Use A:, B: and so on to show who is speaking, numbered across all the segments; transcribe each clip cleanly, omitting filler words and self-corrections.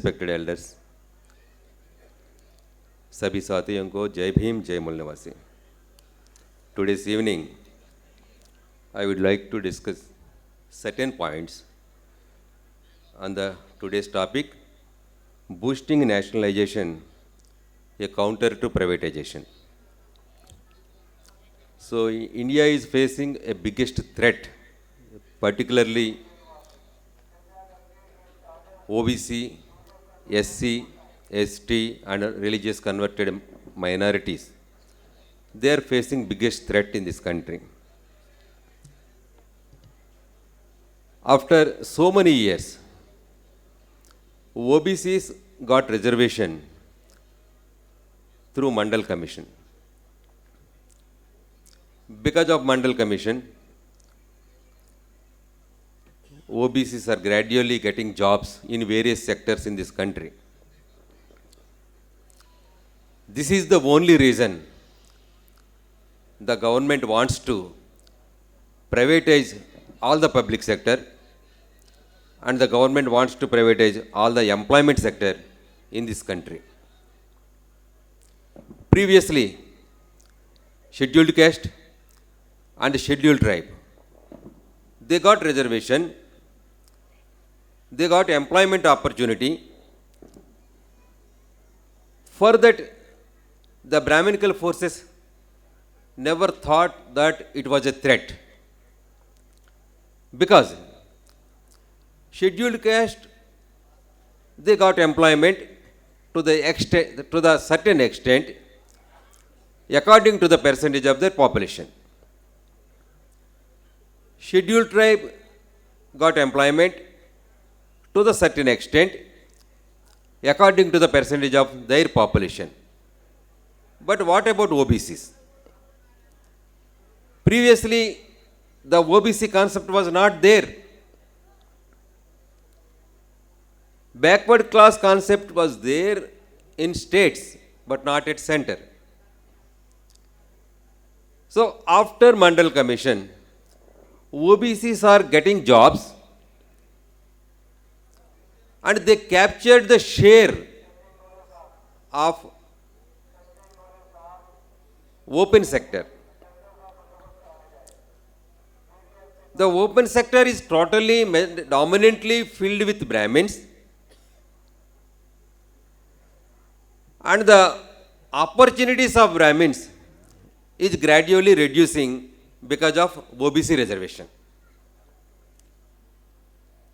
A: respected elders, सभी साथियों को जय भीम जय मूल निवासी. Today's evening, I would like to discuss certain points on the today's topic, boosting nationalization, a counter to privatization. So India is facing a biggest threat, particularly O.B.C, SC, ST and religious converted minorities. They are facing biggest threat in this country. After so many years, OBCs got reservation through Mandal Commission. Because of Mandal Commission, OBCs are gradually getting jobs in various sectors in this country. This is the only reason the government wants to privatize all the public sector, and the government wants to privatize all the employment sector in this country. Previously, scheduled caste and scheduled tribe, they got reservation, they got employment opportunity. For that, the Brahminical forces never thought that it was a threat, because scheduled caste, they got employment to the certain extent according to the percentage of their population. Scheduled tribe got employment to the certain extent according to the percentage of their population. But what about OBCs? Previously, the OBC concept was not there. Backward class concept was there in states, but not at center. So after Mandal Commission, OBCs are getting jobs, and they captured the share of open sector. The open sector is totally, dominantly filled with Brahmins, and the opportunities of Brahmins is gradually reducing because of OBC reservation.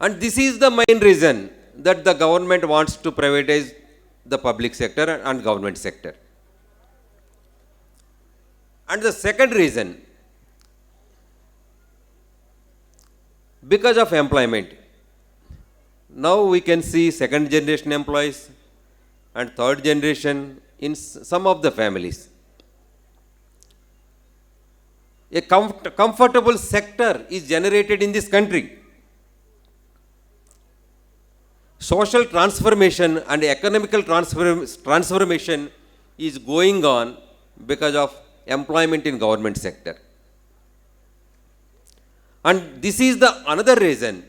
A: And this is the main reason that the government wants to privatize the public sector and government sector. And the second reason, because of employment. Now we can see second generation employees and third generation in some of the families. A comfortable sector is generated in this country. Social transformation and economical transformation is going on because of employment in government sector. And this is the another reason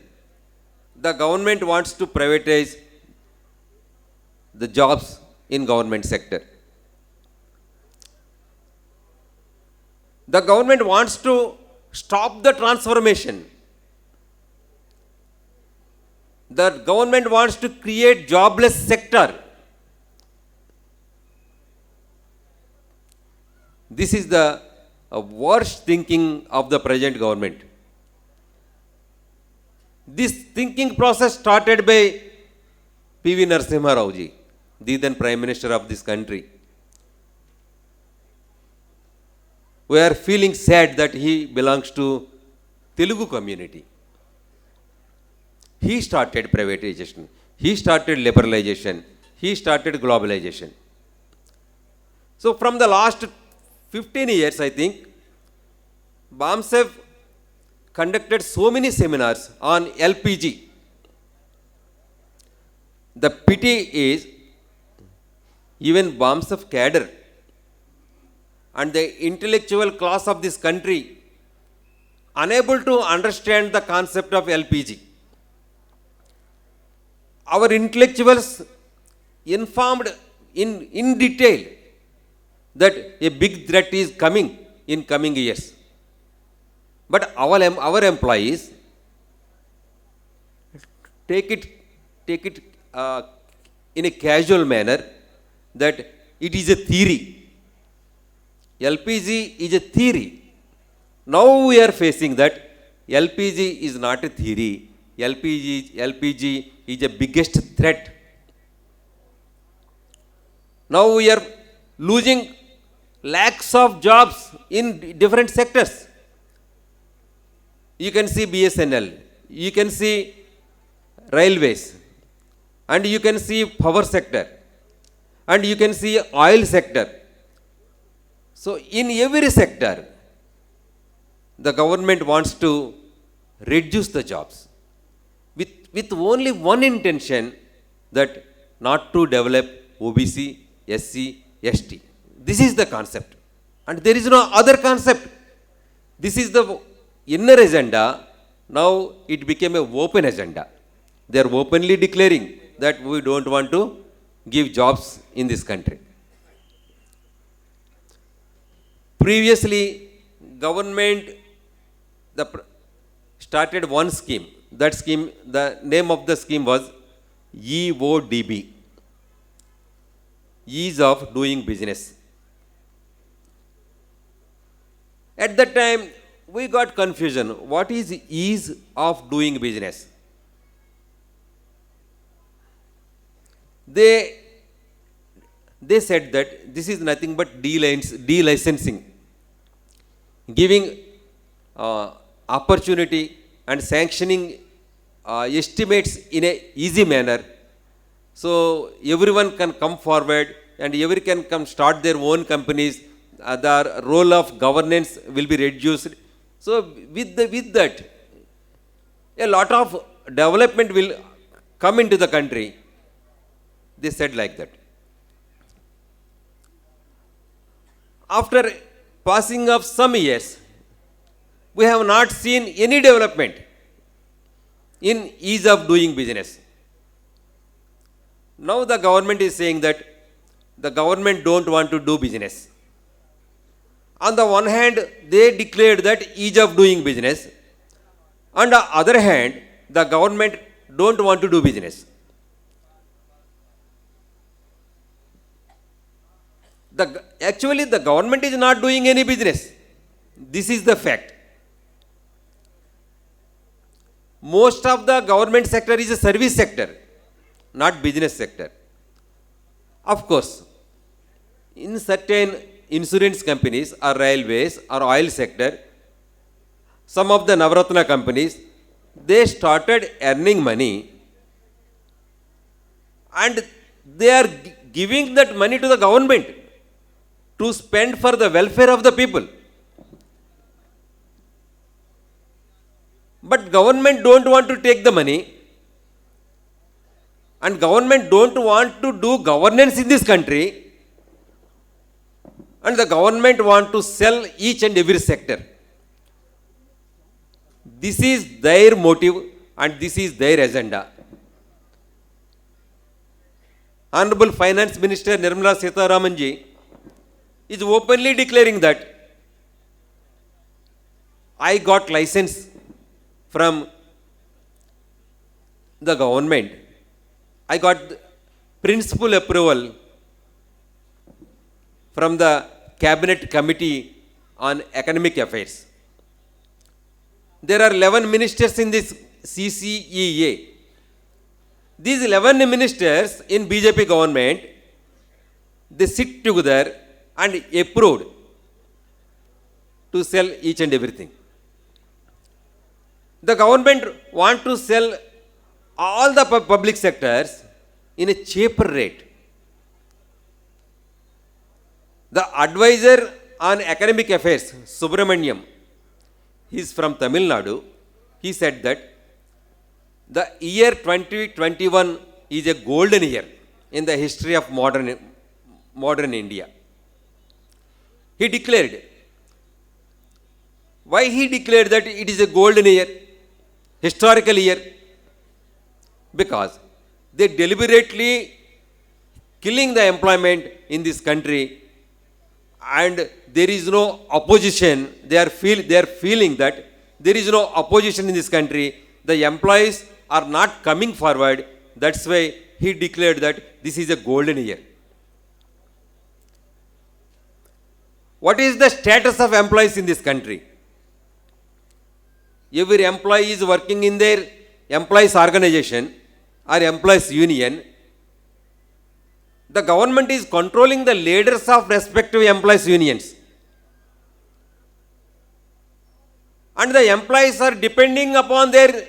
A: the government wants to privatize the jobs in government sector. The government wants to stop the transformation. The government wants to create jobless sector. This is the worst thinking of the present government. This thinking process started by P.V. Narasimha Rao ji, the then Prime Minister of this country. We are feeling sad that he belongs to Telugu community. He started privatization. He started liberalization. He started globalization. So from the last 15 years, I think, BAMCEF conducted so many seminars on LPG. The pity is, even BAMCEF cadre and the intellectual class of this country unable to understand the concept of LPG. our intellectuals informed in detail that a big threat is coming in coming years. But our employees take it in a casual manner that it is a theory. LPG is a theory. Now we are facing that LPG is not a theory. LPG is the biggest threat. Now we are losing lakhs of jobs in different sectors. You can see BSNL, you can see railways, and you can see power sector, and you can see oil sector. So in every sector, the government wants to reduce the jobs with only one intention, that not to develop OBC, SC, ST. This is the concept, and there is no other concept. This is the inner agenda. Now it became a open agenda. They are openly declaring that we don't want to give jobs in this country. Previously, government started one scheme. That scheme, the name of the scheme was EODB, Ease of Doing Business. At that time, we got confusion. What is ease of doing business? They said that this is nothing but delicensing, giving opportunity and sanctioning estimates in a easy manner, so everyone can come forward and everyone can come start their own companies. The role of governance will be reduced. So with that, a lot of development will come into the country. They said like that. After passing of some years, we have not seen any development in ease of doing business. Now the government is saying that the government don't want to do business. On the one hand, they declared that ease of doing business. On the other hand, the government don't want to do business. Actually, the government is not doing any business. This is the fact. Most of the government sector is a service sector, not business sector. Of course, in certain insurance companies or railways or oil sector, some of the Navratna companies, they started earning money, and they are giving that money to the government to spend for the welfare of the people. But government don't want to take the money, and government don't want to do governance in this country, and the government want to sell each and every sector. This is their motive and this is their agenda. Honorable Finance Minister Nirmala Sitharaman ji is openly declaring that I got license from the government. I got principal approval from the Cabinet Committee on Economic Affairs. There are 11 ministers in this CCEA. These 11 ministers in BJP government, they sit together and approved to sell each and everything. The government want to sell all the public sectors in a cheaper rate. The advisor on economic affairs, Subramaniam, he is from Tamil Nadu, he said that the year 2021 is a golden year in the history of modern India. He declared. Why he declared that it is a golden year, historical year? Because they deliberately killing the employment in this country, and there is no opposition. They are feeling that there is no opposition in this country. The employees are not coming forward. That's why he declared that this is a golden year. What is the status of employees in this country? Every employee is working in their employees organization or employees union. The government is controlling the leaders of respective employees unions. And the employees are depending upon their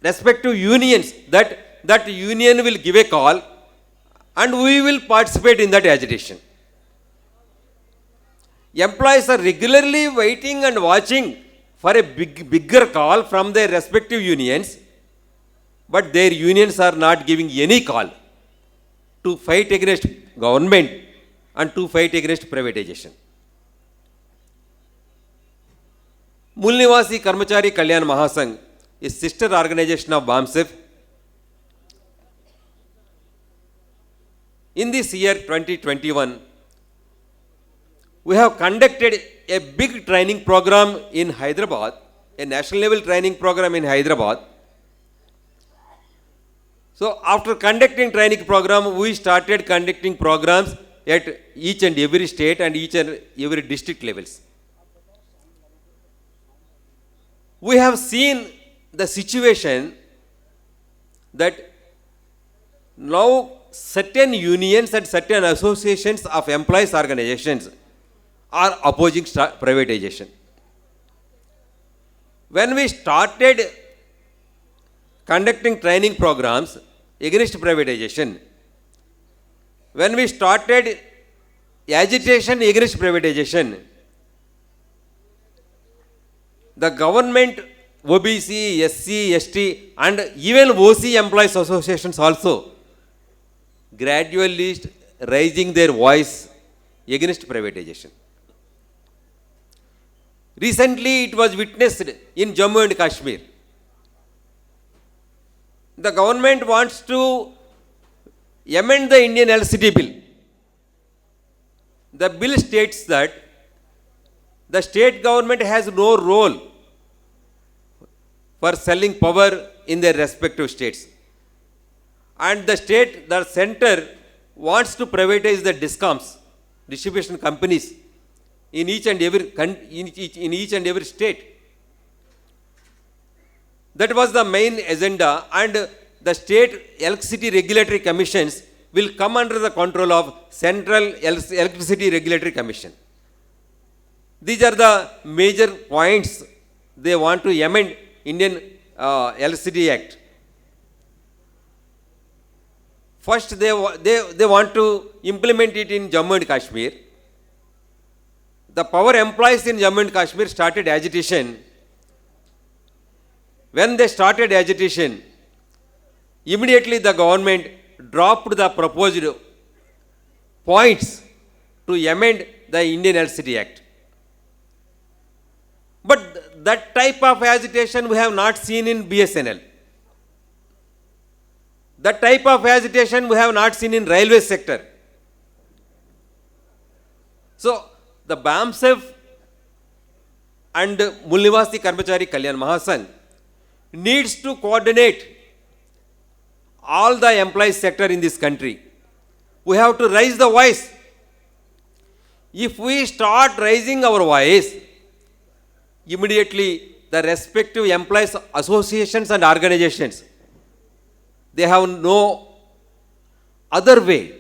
A: respective unions that union will give a call and we will participate in that agitation. Employees are regularly waiting and watching for a bigger call from their respective unions, but their unions are not giving any call to fight against government and to fight against privatization. Mool Nivasi Karmachari Kalyan Mahasangh is sister organization of BAMCEF. In this year 2021, we have conducted a big training program in Hyderabad, a national level training program in Hyderabad. So after conducting training program, we started conducting programs at each and every state and each and every district levels. We have seen the situation that now certain unions and certain associations of employees organizations are opposing privatization. When we started conducting training programs against privatization, when we started agitation against privatization, the government, O.B.C, SC, ST and even OC employees associations also gradually raising their voice against privatization. Recently, it was witnessed in Jammu and Kashmir. The government wants to amend the Indian LCT bill. The bill states that the state government has no role for selling power in their respective states. And the center wants to privatize the DISCOMs, distribution companies, in each and every state. That was the main agenda, and the state electricity regulatory commissions will come under the control of Central Electricity Regulatory Commission. These are the major points they want to amend Indian LCT Act. First, they want to implement it in Jammu and Kashmir. The power employees in Jammu and Kashmir started agitation. When they started agitation, immediately the government dropped the proposed points to amend the Indian LCT Act. But that type of agitation we have not seen in BSNL. That type of agitation we have not seen in railway sector. So, the BAMCEF and Mool Nivasi Karmachari Kalyan Mahasangh needs to coordinate all the employees sector in this country. We have to raise the voice. If we start raising our voice, immediately the respective employees associations and organizations, they have no other way.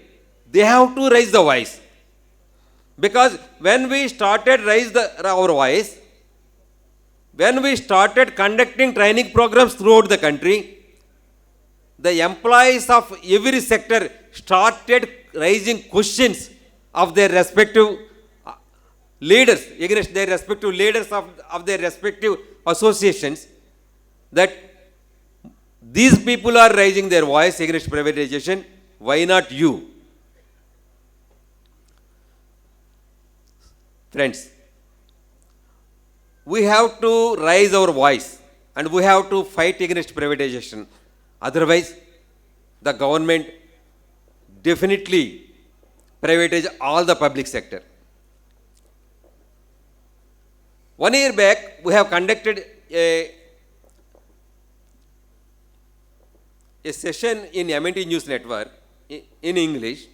A: They have to raise the voice. Because when we started our voice, when we started conducting training programs throughout the country, the employees of every sector started raising questions of their respective leaders, against their respective leaders of their respective associations, that these people are raising their voice against privatization, why not you? Friends, we have to raise our voice and we have to fight against privatization. Otherwise, the government definitely privatize all the public sector. 1 year back, we have conducted a session in MNT News Network in English.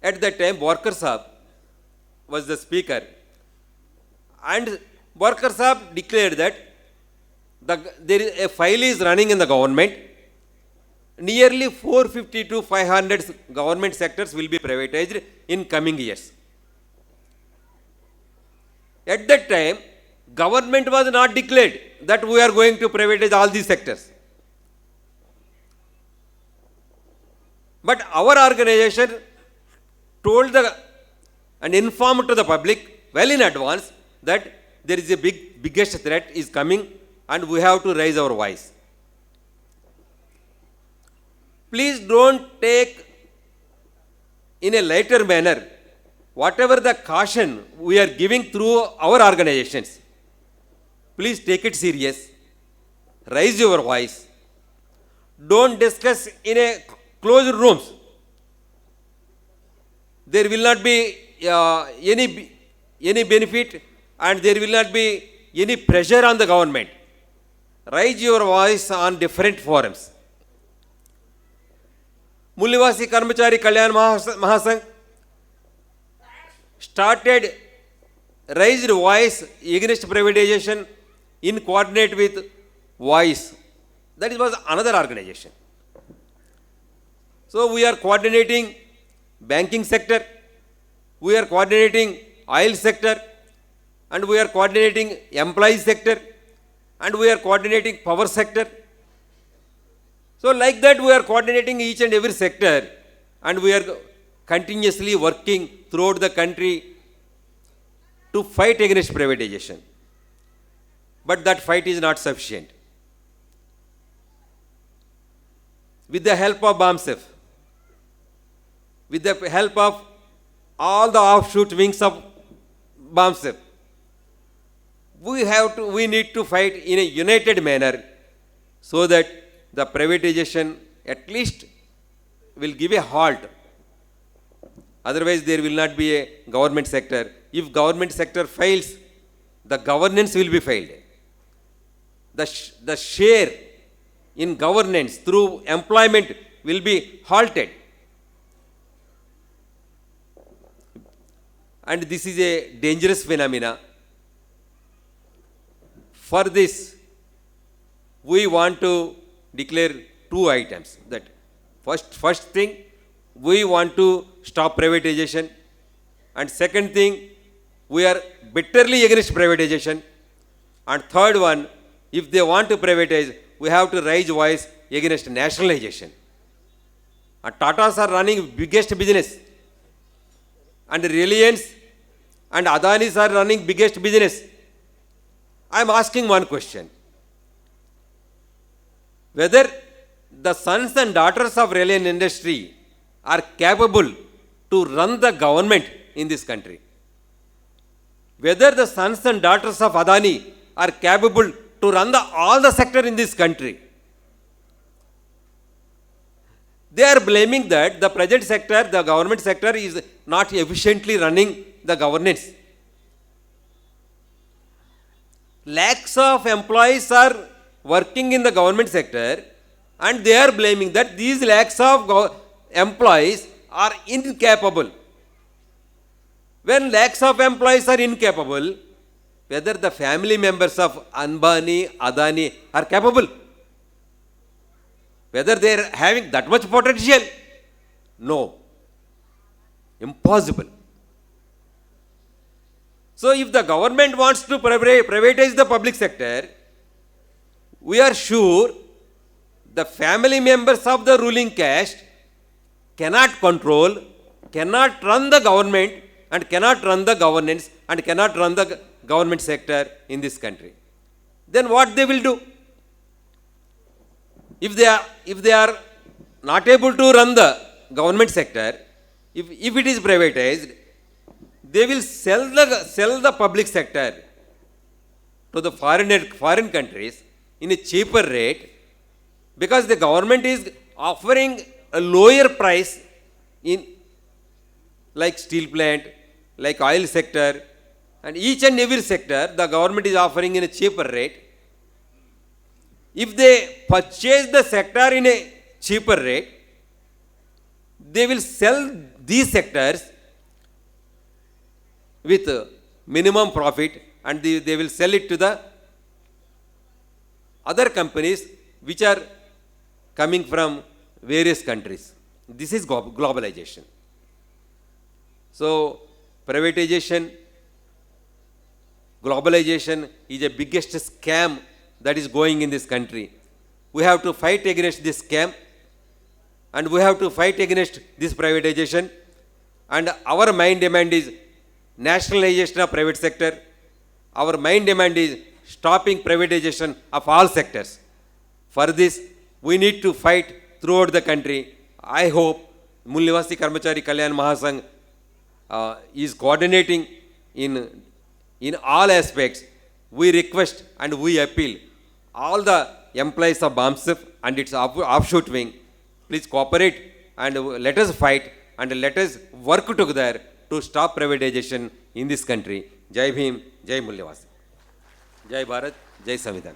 A: At that time, Worker Sahab was the speaker, and Worker Sahab declared that there is a file is running in the government. Nearly 450 to 500 government sectors will be privatized in coming years. At that time, government was not declared that we are going to privatize all these sectors. But our organization told and informed to the public well in advance that there is a biggest threat is coming and we have to raise our voice. Please don't take in a lighter manner whatever the caution we are giving through our organizations. Please take it serious. Raise your voice. Don't discuss in a closed rooms. There will not be any benefit and there will not be any pressure on the government. Raise your voice on different forums. Mullivasi Karmachari Kalyan Mahasangh started raised voice against privatization in coordinate with voice. That was another organization. So we are coordinating banking sector, we are coordinating oil sector, and we are coordinating employee sector, and we are coordinating power sector. So like that we are coordinating each and every sector, and we are continuously working throughout the country to fight against privatization. But that fight is not sufficient. With the help of BAMCEF, with the help of all the offshoot wings of BAMCEF, we need to fight in a united manner so that the privatization at least will give a halt. Otherwise, there will not be a government sector. If government sector fails, the governance will be failed. The share in governance through employment will be halted. And this is a dangerous phenomena. For this, we want to declare two items. That first thing, we want to stop privatization, and second thing, we are bitterly against privatization, and third one, if they want to privatize, we have to raise voice against nationalization. And Tatas are running biggest business, and Reliance and Adanis are running biggest business. I am asking one question: whether the sons and daughters of Reliance industry are capable to run the government in this country. Whether the sons and daughters of Adani are capable to run all the sector in this country. They are blaming that the present sector, the government sector is not efficiently running the governance. Lakhs of employees are working in the government sector, and they are blaming that these lakhs of employees are incapable. When lakhs of employees are incapable, whether the family members of Ambani, Adani are capable? Whether they are having that much potential? No. Impossible. So if the government wants to privatize the public sector, we are sure the family members of the ruling caste cannot control, cannot run the government, and cannot run the governance, and cannot run the government sector in this country. Then what they will do? If they are not able to run the government sector, if it is privatized, they will sell the public sector to the foreign countries in a cheaper rate, because the government is offering a lower price in like steel plant, like oil sector, and each and every sector the government is offering in a cheaper rate. If they purchase the sector in a cheaper rate, they will sell these sectors with minimum profit, and they will sell it to the other companies which are coming from various countries. This is globalization. So privatization, globalization is the biggest scam that is going in this country. We have to fight against this scam, and we have to fight against this privatization, and our main demand is nationalization of private sector. Our main demand is stopping privatization of all sectors. For this, we need to fight throughout the country. I hope Mool Nivasi Karmachari Kalyan Mahasangh is coordinating in all aspects. We request and we appeal all the employees of BAMCEF and its offshoot wing, please cooperate and let us fight and let us work together to stop privatization in this country. Jai Bhim, Jai Mool Nivasi. Jai Bharat, Jai Samvidhan.